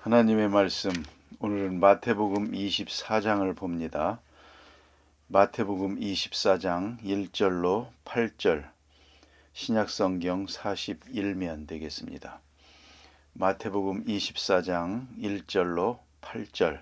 하나님의 말씀, 오늘은 마태복음 24장을 봅니다. 마태복음 24장 1절로 8절, 신약성경 41면 되겠습니다. 마태복음 24장 1절로 8절,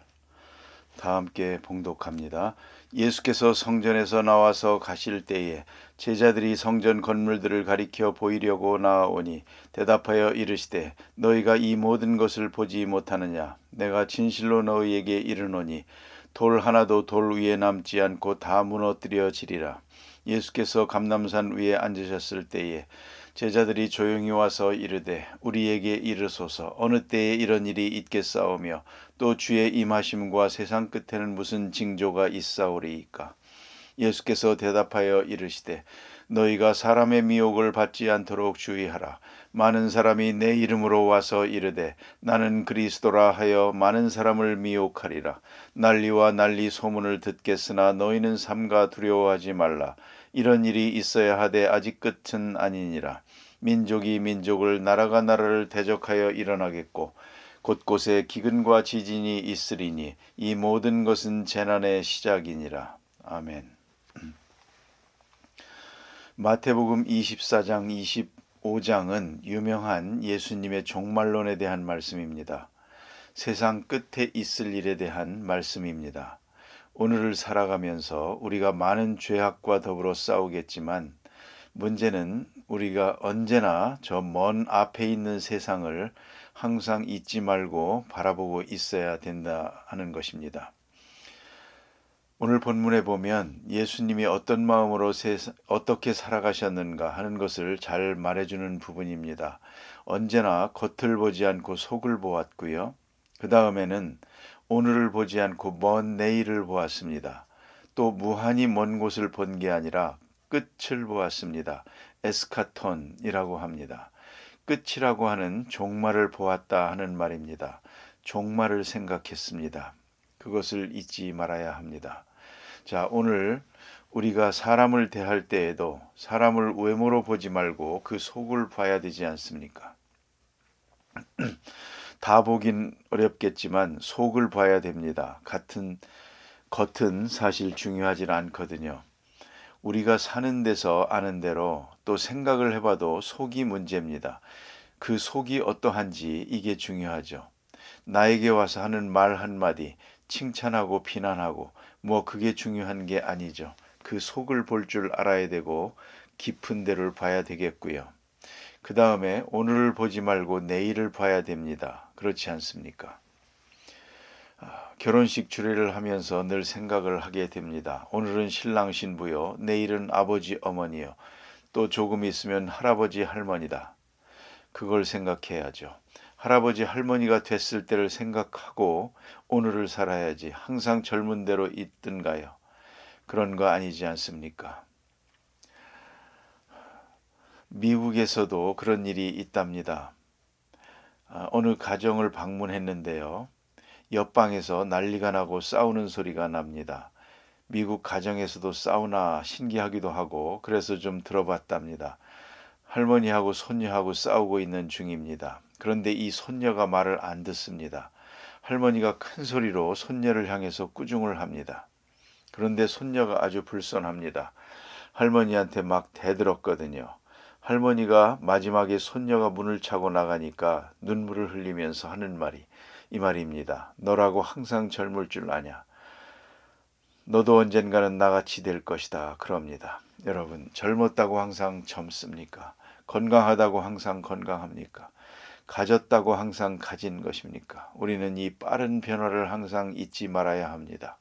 다 함께 봉독합니다. 예수께서 성전에서 나와서 가실 때에 제자들이 성전 건물들을 가리켜 보이려고 나아오니 대답하여 이르시되 너희가 이 모든 것을 보지 못하느냐? 내가 진실로 너희에게 이르노니 돌 하나도 돌 위에 남지 않고 다 무너뜨려지리라. 예수께서 감람산 위에 앉으셨을 때에 제자들이 조용히 와서 이르되 우리에게 이르소서 어느 때에 이런 일이 있겠사오며 또 주의 임하심과 세상 끝에는 무슨 징조가 있사오리이까. 예수께서 대답하여 이르시되 너희가 사람의 미혹을 받지 않도록 주의하라. 많은 사람이 내 이름으로 와서 이르되 나는 그리스도라 하여 많은 사람을 미혹하리라. 난리와 난리 소문을 듣겠으나 너희는 삼가 두려워하지 말라. 이런 일이 있어야 하되 아직 끝은 아니니라. 민족이 민족을 나라가 나라를 대적하여 일어나겠고 곳곳에 기근과 지진이 있으리니 이 모든 것은 재난의 시작이니라. 아멘. 마태복음 24장 25장은 유명한 예수님의 종말론에 대한 말씀입니다. 세상 끝에 있을 일에 대한 말씀입니다. 오늘을 살아가면서 우리가 많은 죄악과 더불어 싸우겠지만 문제는 우리가 언제나 저 먼 앞에 있는 세상을 항상 잊지 말고 바라보고 있어야 된다 하는 것입니다. 오늘 본문에 보면 예수님이 어떤 마음으로 어떻게 살아가셨는가 하는 것을 잘 말해주는 부분입니다. 언제나 겉을 보지 않고 속을 보았고요. 그 다음에는 오늘을 보지 않고 먼 내일을 보았습니다. 또 무한히 먼 곳을 본 게 아니라 끝을 보았습니다. 에스카톤이라고 합니다. 끝이라고 하는 종말을 보았다 하는 말입니다. 종말을 생각했습니다. 그것을 잊지 말아야 합니다. 자, 오늘 우리가 사람을 대할 때에도 사람을 외모로 보지 말고 그 속을 봐야 되지 않습니까? 다 보긴 어렵겠지만 속을 봐야 됩니다. 겉은 사실 중요하지 않거든요. 우리가 사는 데서 아는 대로 또 생각을 해봐도 속이 문제입니다. 그 속이 어떠한지 이게 중요하죠. 나에게 와서 하는 말 한마디, 칭찬하고 비난하고 그게 중요한 게 아니죠. 그 속을 볼 줄 알아야 되고 깊은 데를 봐야 되겠고요. 그 다음에 오늘을 보지 말고 내일을 봐야 됩니다. 그렇지 않습니까? 결혼식 주례를 하면서 늘 생각을 하게 됩니다. 오늘은 신랑 신부요, 내일은 아버지 어머니요, 또 조금 있으면 할아버지 할머니다. 그걸 생각해야죠. 할아버지 할머니가 됐을 때를 생각하고 오늘을 살아야지 항상 젊은 대로 있든가요. 그런 거 아니지 않습니까? 미국에서도 그런 일이 있답니다. 어느 가정을 방문했는데요. 옆방에서 난리가 나고 싸우는 소리가 납니다. 미국 가정에서도 싸우나 신기하기도 하고 그래서 좀 들어봤답니다. 할머니하고 손녀하고 싸우고 있는 중입니다. 그런데 이 손녀가 말을 안 듣습니다. 할머니가 큰 소리로 손녀를 향해서 꾸중을 합니다. 그런데 손녀가 아주 불손합니다. 할머니한테 막 대들었거든요. 할머니가 마지막에 손녀가 문을 차고 나가니까 눈물을 흘리면서 하는 말이 이 말입니다. 너라고 항상 젊을 줄 아냐. 너도 언젠가는 나같이 될 것이다. 그럽니다. 여러분, 젊었다고 항상 젊습니까? 건강하다고 항상 건강합니까? 가졌다고 항상 가진 것입니까? 우리는 이 빠른 변화를 항상 잊지 말아야 합니다.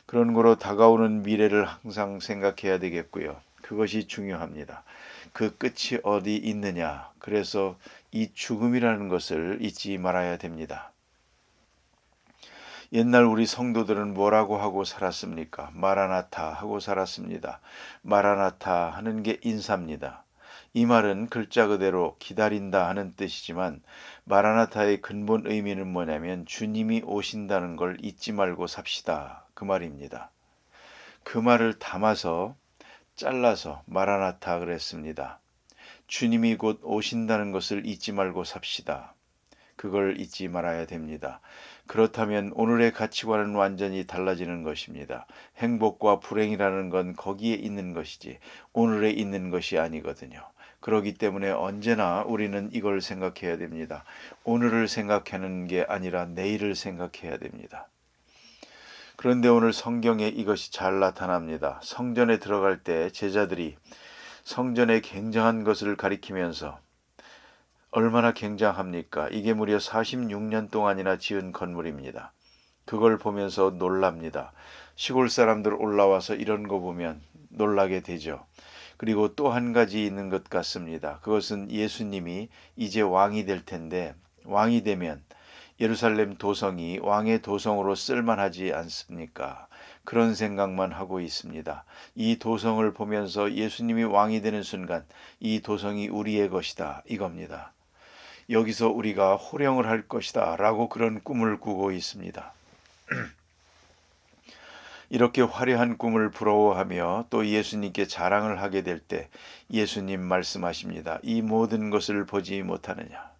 그런 거로 다가오는 미래를 항상 생각해야 되겠고요. 그것이 중요합니다. 그 끝이 어디 있느냐. 그래서 이 죽음이라는 것을 잊지 말아야 됩니다. 옛날 우리 성도들은 뭐라고 하고 살았습니까? 마라나타 하고 살았습니다. 마라나타 하는 게 인사입니다. 이 말은 글자 그대로 기다린다 하는 뜻이지만 마라나타의 근본 의미는 뭐냐면 주님이 오신다는 걸 잊지 말고 삽시다. 그 말입니다. 그 말을 담아서 잘라서 마라나타 그랬습니다. 주님이 곧 오신다는 것을 잊지 말고 삽시다. 그걸 잊지 말아야 됩니다. 그렇다면 오늘의 가치관은 완전히 달라지는 것입니다. 행복과 불행이라는 건 거기에 있는 것이지 오늘에 있는 것이 아니거든요. 그렇기 때문에 언제나 우리는 이걸 생각해야 됩니다. 오늘을 생각하는 게 아니라 내일을 생각해야 됩니다. 그런데 오늘 성경에 이것이 잘 나타납니다. 성전에 들어갈 때 제자들이 성전의 굉장한 것을 가리키면서 얼마나 굉장합니까? 이게 무려 46년 동안이나 지은 건물입니다. 그걸 보면서 놀랍니다. 시골 사람들 올라와서 이런 거 보면 놀라게 되죠. 그리고 또 한 가지 있는 것 같습니다. 그것은 예수님이 이제 왕이 될 텐데 왕이 되면 예루살렘 도성이 왕의 도성으로 쓸만하지 않습니까? 그런 생각만 하고 있습니다. 이 도성을 보면서 예수님이 왕이 되는 순간 이 도성이 우리의 것이다 이겁니다. 여기서 우리가 호령을 할 것이다 라고 그런 꿈을 꾸고 있습니다. 이렇게 화려한 꿈을 부러워하며 또 예수님께 자랑을 하게 될 때 예수님 말씀하십니다. 이 모든 것을 보지 못하느냐?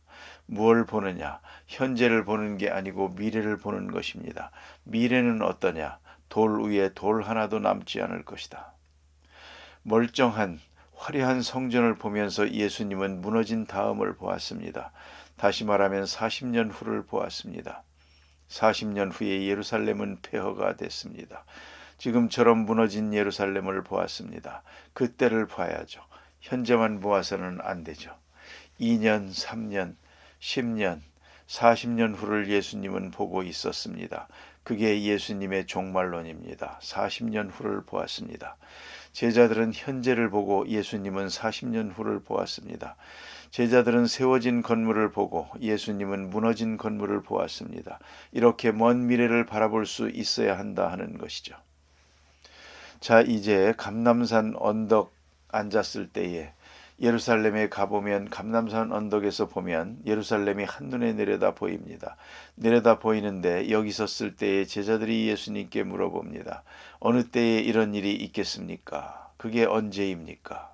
무엇을 보느냐? 현재를 보는 게 아니고 미래를 보는 것입니다. 미래는 어떠냐? 돌 위에 돌 하나도 남지 않을 것이다. 멀쩡한 화려한 성전을 보면서 예수님은 무너진 다음을 보았습니다. 다시 말하면 40년 후를 보았습니다. 40년 후에 예루살렘은 폐허가 됐습니다. 지금처럼 무너진 예루살렘을 보았습니다. 그때를 봐야죠. 현재만 보아서는 안 되죠. 2년, 3년, 10년, 40년 후를 예수님은 보고 있었습니다. 그게 예수님의 종말론입니다. 40년 후를 보았습니다. 제자들은 현재를 보고 예수님은 40년 후를 보았습니다. 제자들은 세워진 건물을 보고 예수님은 무너진 건물을 보았습니다. 이렇게 먼 미래를 바라볼 수 있어야 한다 하는 것이죠. 자, 이제 감람산 언덕 앉았을 때에 예루살렘에 가보면 감람산 언덕에서 보면 예루살렘이 한눈에 내려다 보입니다. 내려다 보이는데 여기 섰을 때에 제자들이 예수님께 물어봅니다. 어느 때에 이런 일이 있겠습니까? 그게 언제입니까?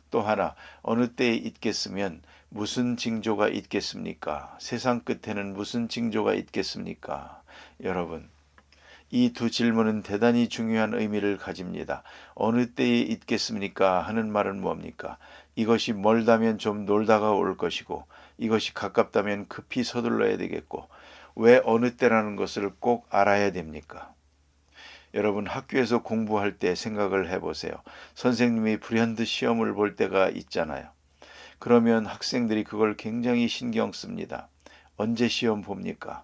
또 하나, 어느 때에 있겠으면 무슨 징조가 있겠습니까? 세상 끝에는 무슨 징조가 있겠습니까? 여러분, 이 두 질문은 대단히 중요한 의미를 가집니다. 어느 때에 있겠습니까? 하는 말은 뭡니까? 이것이 멀다면 좀 놀다가 올 것이고 이것이 가깝다면 급히 서둘러야 되겠고 왜 어느 때라는 것을 꼭 알아야 됩니까? 여러분 학교에서 공부할 때 생각을 해보세요. 선생님이 불현듯 시험을 볼 때가 있잖아요. 그러면 학생들이 그걸 굉장히 신경 씁니다. 언제 시험 봅니까?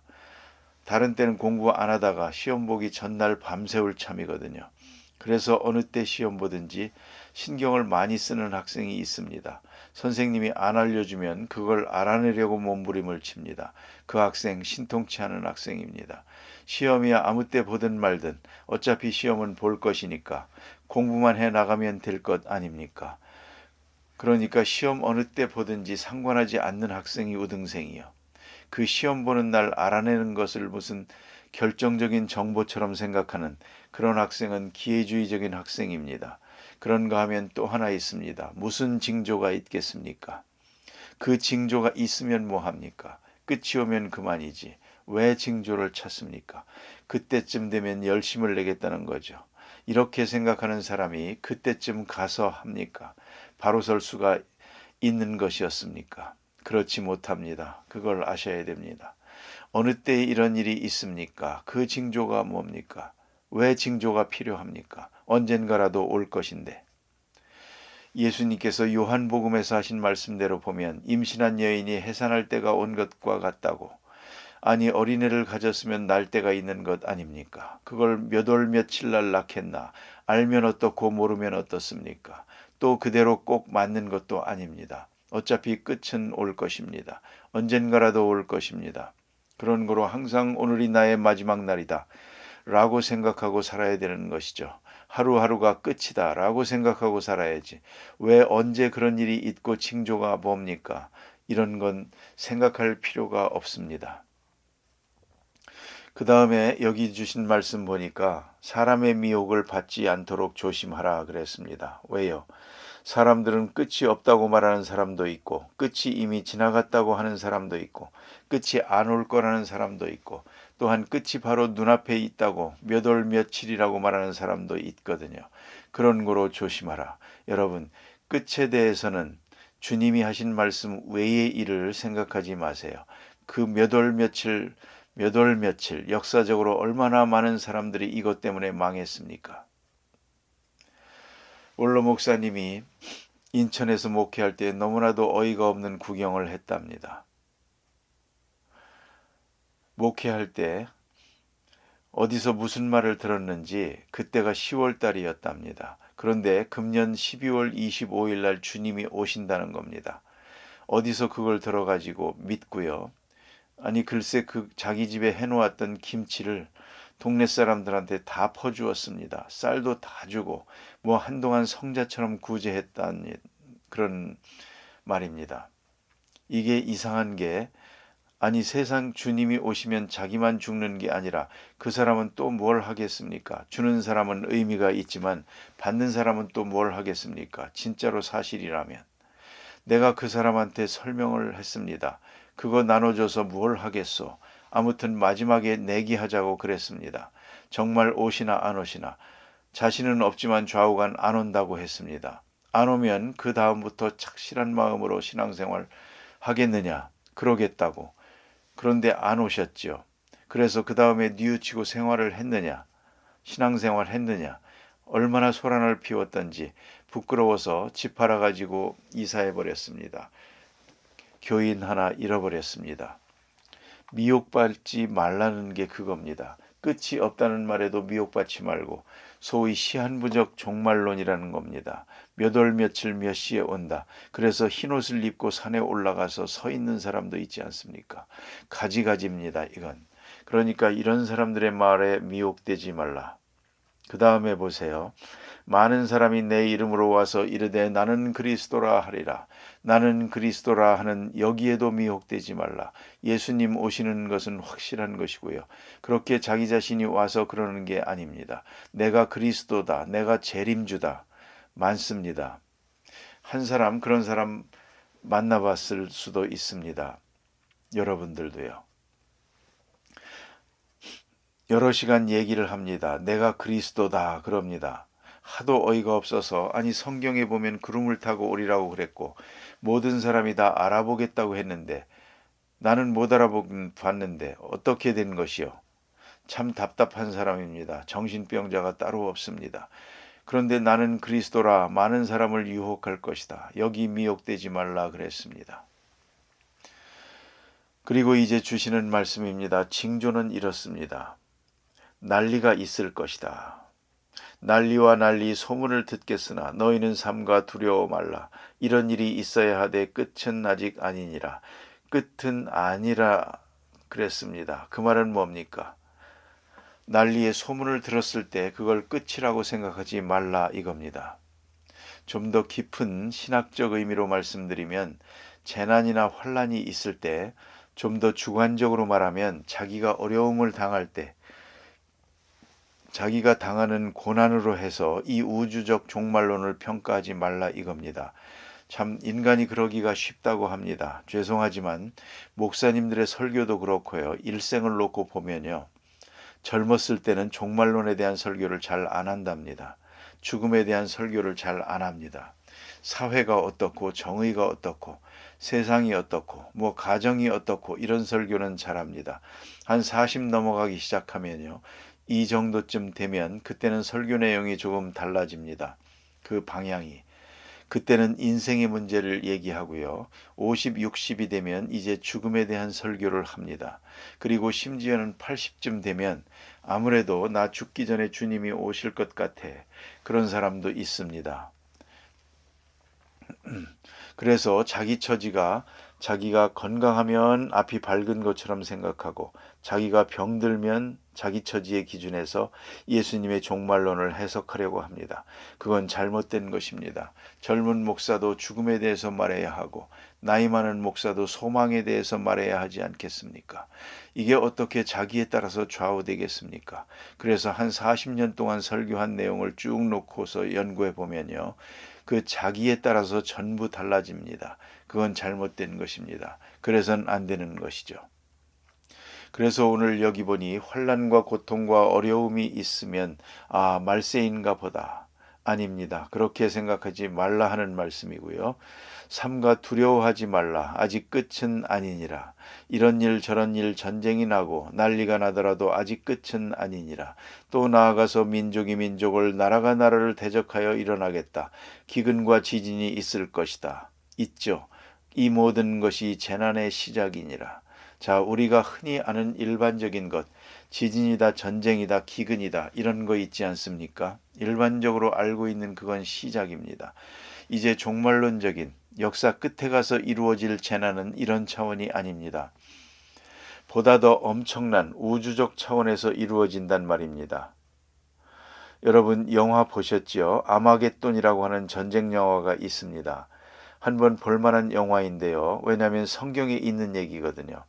다른 때는 공부 안 하다가 시험 보기 전날 밤새울 참이거든요. 그래서 어느 때 시험 보든지 신경을 많이 쓰는 학생이 있습니다. 선생님이 안 알려주면 그걸 알아내려고 몸부림을 칩니다. 그 학생 신통치 않은 학생입니다. 시험이야 아무 때 보든 말든 어차피 시험은 볼 것이니까 공부만 해 나가면 될 것 아닙니까? 그러니까 시험 어느 때 보든지 상관하지 않는 학생이 우등생이요. 그 시험 보는 날 알아내는 것을 무슨 결정적인 정보처럼 생각하는 그런 학생은 기회주의적인 학생입니다. 그런가 하면 또 하나 있습니다. 무슨 징조가 있겠습니까? 그 징조가 있으면 뭐합니까? 끝이 오면 그만이지. 왜 징조를 찾습니까? 그때쯤 되면 열심을 내겠다는 거죠. 이렇게 생각하는 사람이 그때쯤 가서 합니까? 바로 설 수가 있는 것이었습니까? 그렇지 못합니다. 그걸 아셔야 됩니다. 어느 때에 이런 일이 있습니까? 그 징조가 뭡니까? 왜 징조가 필요합니까? 언젠가라도 올 것인데. 예수님께서 요한복음에서 하신 말씀대로 보면 임신한 여인이 해산할 때가 온 것과 같다고. 아니 어린애를 가졌으면 날 때가 있는 것 아닙니까? 그걸 몇 월 며칠 날 낳겠나? 알면 어떻고 모르면 어떻습니까? 또 그대로 꼭 맞는 것도 아닙니다. 어차피 끝은 올 것입니다. 언젠가라도 올 것입니다. 그런 거로 항상 오늘이 나의 마지막 날이다 라고 생각하고 살아야 되는 것이죠. 하루하루가 끝이다 라고 생각하고 살아야지. 왜 언제 그런 일이 있고 징조가 뭡니까? 이런 건 생각할 필요가 없습니다. 그 다음에 여기 주신 말씀 보니까 사람의 미혹을 받지 않도록 조심하라 그랬습니다. 왜요? 사람들은 끝이 없다고 말하는 사람도 있고, 끝이 이미 지나갔다고 하는 사람도 있고, 끝이 안 올 거라는 사람도 있고, 또한 끝이 바로 눈앞에 있다고 몇 월 며칠이라고 말하는 사람도 있거든요. 그런 거로 조심하라. 여러분, 끝에 대해서는 주님이 하신 말씀 외의 일을 생각하지 마세요. 그 몇 월 며칠, 역사적으로 얼마나 많은 사람들이 이것 때문에 망했습니까? 원로 목사님이 인천에서 목회할 때 너무나도 어이가 없는 구경을 했답니다. 목회할 때 어디서 무슨 말을 들었는지 그때가 10월 달이었답니다. 그런데 금년 12월 25일 날 주님이 오신다는 겁니다. 어디서 그걸 들어가지고 믿고요. 아니 글쎄 그 자기 집에 해놓았던 김치를 동네 사람들한테 다 퍼주었습니다. 쌀도 다 주고 뭐 한동안 성자처럼 구제했다는 그런 말입니다. 이게 이상한 게 아니 세상 주님이 오시면 자기만 죽는 게 아니라 그 사람은 또 뭘 하겠습니까? 주는 사람은 의미가 있지만 받는 사람은 또 뭘 하겠습니까? 진짜로 사실이라면. 내가 그 사람한테 설명을 했습니다. 그거 나눠줘서 뭘 하겠소? 아무튼 마지막에 내기하자고 그랬습니다. 정말 오시나 안 오시나. 자신은 없지만 좌우간 안 온다고 했습니다. 안 오면 그 다음부터 착실한 마음으로 신앙생활 하겠느냐? 그러겠다고. 그런데 안 오셨죠. 그래서 그 다음에 뉘우치고 생활을 했느냐? 신앙생활 했느냐? 얼마나 소란을 피웠던지 부끄러워서 집 팔아가지고 이사해버렸습니다. 교인 하나 잃어버렸습니다. 미혹받지 말라는 게 그겁니다. 끝이 없다는 말에도 미혹받지 말고 소위 시한부적 종말론이라는 겁니다. 몇 월 며칠 몇 시에 온다. 그래서 흰옷을 입고 산에 올라가서 서 있는 사람도 있지 않습니까? 가지가지입니다. 이건. 그러니까 이런 사람들의 말에 미혹되지 말라. 그 다음에 보세요. 많은 사람이 내 이름으로 와서 이르되 나는 그리스도라 하리라. 나는 그리스도라 하는 여기에도 미혹되지 말라. 예수님 오시는 것은 확실한 것이고요. 그렇게 자기 자신이 와서 그러는 게 아닙니다. 내가 그리스도다. 내가 재림주다. 많습니다. 한 사람 그런 사람 만나봤을 수도 있습니다. 여러분들도요. 여러 시간 얘기를 합니다. 내가 그리스도다 그럽니다. 하도 어이가 없어서 아니 성경에 보면 구름을 타고 오리라고 그랬고 모든 사람이 다 알아보겠다고 했는데 나는 못 알아봤는데 어떻게 된 것이요? 참 답답한 사람입니다. 정신병자가 따로 없습니다. 그런데 나는 그리스도라 많은 사람을 유혹할 것이다. 여기 미혹되지 말라 그랬습니다. 그리고 이제 주시는 말씀입니다. 징조는 이렇습니다. 난리가 있을 것이다. 난리와 난리 소문을 듣겠으나 너희는 삼가 두려워 말라. 이런 일이 있어야 하되 끝은 아직 아니니라. 끝은 아니라 그랬습니다. 그 말은 뭡니까? 난리의 소문을 들었을 때 그걸 끝이라고 생각하지 말라 이겁니다. 좀 더 깊은 신학적 의미로 말씀드리면 재난이나 환란이 있을 때 좀 더 주관적으로 말하면 자기가 어려움을 당할 때 자기가 당하는 고난으로 해서 이 우주적 종말론을 평가하지 말라 이겁니다. 참 인간이 그러기가 쉽다고 합니다. 죄송하지만 목사님들의 설교도 그렇고요. 일생을 놓고 보면요. 젊었을 때는 종말론에 대한 설교를 잘 안 한답니다. 죽음에 대한 설교를 잘 안 합니다. 사회가 어떻고 정의가 어떻고 세상이 어떻고 뭐 가정이 어떻고 이런 설교는 잘합니다. 한 40 넘어가기 시작하면요. 이 정도쯤 되면 그때는 설교 내용이 조금 달라집니다. 그 방향이. 그때는 인생의 문제를 얘기하고요. 50, 60이 되면 이제 죽음에 대한 설교를 합니다. 그리고 심지어는 80쯤 되면 아무래도 나 죽기 전에 주님이 오실 것 같아. 그런 사람도 있습니다. 그래서 자기 처지가 자기가 건강하면 앞이 밝은 것처럼 생각하고 자기가 병들면 자기 처지의 기준에서 예수님의 종말론을 해석하려고 합니다. 그건 잘못된 것입니다. 젊은 목사도 죽음에 대해서 말해야 하고 나이 많은 목사도 소망에 대해서 말해야 하지 않겠습니까? 이게 어떻게 자기에 따라서 좌우되겠습니까? 그래서 한 40년 동안 설교한 내용을 쭉 놓고서 연구해 보면요. 그 자기에 따라서 전부 달라집니다. 그건 잘못된 것입니다. 그래서는 안 되는 것이죠. 그래서 오늘 여기 보니 환난과 고통과 어려움이 있으면 말세인가 보다. 아닙니다. 그렇게 생각하지 말라 하는 말씀이고요. 삼가 두려워하지 말라. 아직 끝은 아니니라. 이런 일 저런 일 전쟁이 나고 난리가 나더라도 아직 끝은 아니니라. 또 나아가서 민족이 민족을 나라가 나라를 대적하여 일어나겠다. 기근과 지진이 있을 것이다. 있죠. 이 모든 것이 재난의 시작이니라. 자, 우리가 흔히 아는 일반적인 것, 지진이다, 전쟁이다, 기근이다, 이런 거 있지 않습니까? 일반적으로 알고 있는 그건 시작입니다. 이제 종말론적인 역사 끝에 가서 이루어질 재난은 이런 차원이 아닙니다. 보다 더 엄청난 우주적 차원에서 이루어진단 말입니다. 여러분 영화 보셨지요? 아마겟돈이라고 하는 전쟁 영화가 있습니다. 한번 볼만한 영화인데요. 왜냐하면 성경에 있는 얘기거든요.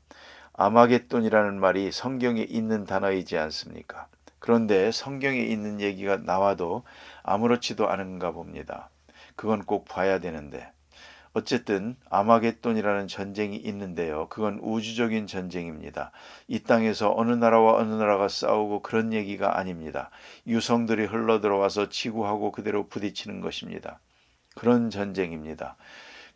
아마겟돈이라는 말이 성경에 있는 단어이지 않습니까? 그런데 성경에 있는 얘기가 나와도 아무렇지도 않은가 봅니다. 그건 꼭 봐야 되는데. 어쨌든 아마겟돈이라는 전쟁이 있는데요. 그건 우주적인 전쟁입니다. 이 땅에서 어느 나라와 어느 나라가 싸우고 그런 얘기가 아닙니다. 유성들이 흘러들어와서 지구하고 그대로 부딪히는 것입니다. 그런 전쟁입니다.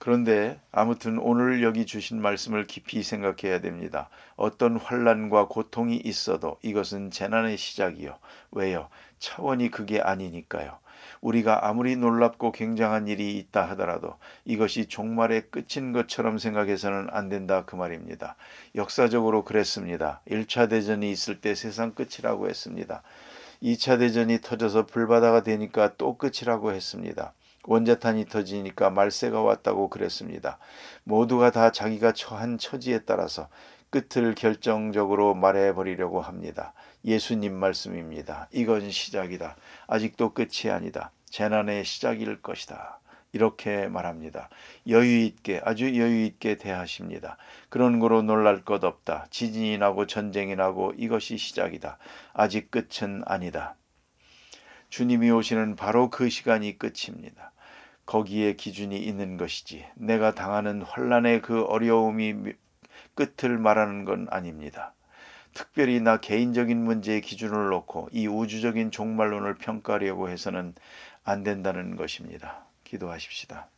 그런데 아무튼 오늘 여기 주신 말씀을 깊이 생각해야 됩니다. 어떤 환난과 고통이 있어도 이것은 재난의 시작이요. 왜요? 차원이 그게 아니니까요. 우리가 아무리 놀랍고 굉장한 일이 있다 하더라도 이것이 종말의 끝인 것처럼 생각해서는 안 된다 그 말입니다. 역사적으로 그랬습니다. 1차 대전이 있을 때 세상 끝이라고 했습니다. 2차 대전이 터져서 불바다가 되니까 또 끝이라고 했습니다. 원자탄이 터지니까 말세가 왔다고 그랬습니다. 모두가 다 자기가 처한 처지에 따라서 끝을 결정적으로 말해버리려고 합니다. 예수님 말씀입니다. 이건 시작이다. 아직도 끝이 아니다. 재난의 시작일 것이다. 이렇게 말합니다. 여유있게 아주 여유있게 대하십니다. 그런 거로 놀랄 것 없다. 지진이 나고 전쟁이 나고 이것이 시작이다. 아직 끝은 아니다. 주님이 오시는 바로 그 시간이 끝입니다. 거기에 기준이 있는 것이지 내가 당하는 환난의 그 어려움이 끝을 말하는 건 아닙니다. 특별히 나 개인적인 문제의 기준을 놓고 이 우주적인 종말론을 평가하려고 해서는 안 된다는 것입니다. 기도하십시다.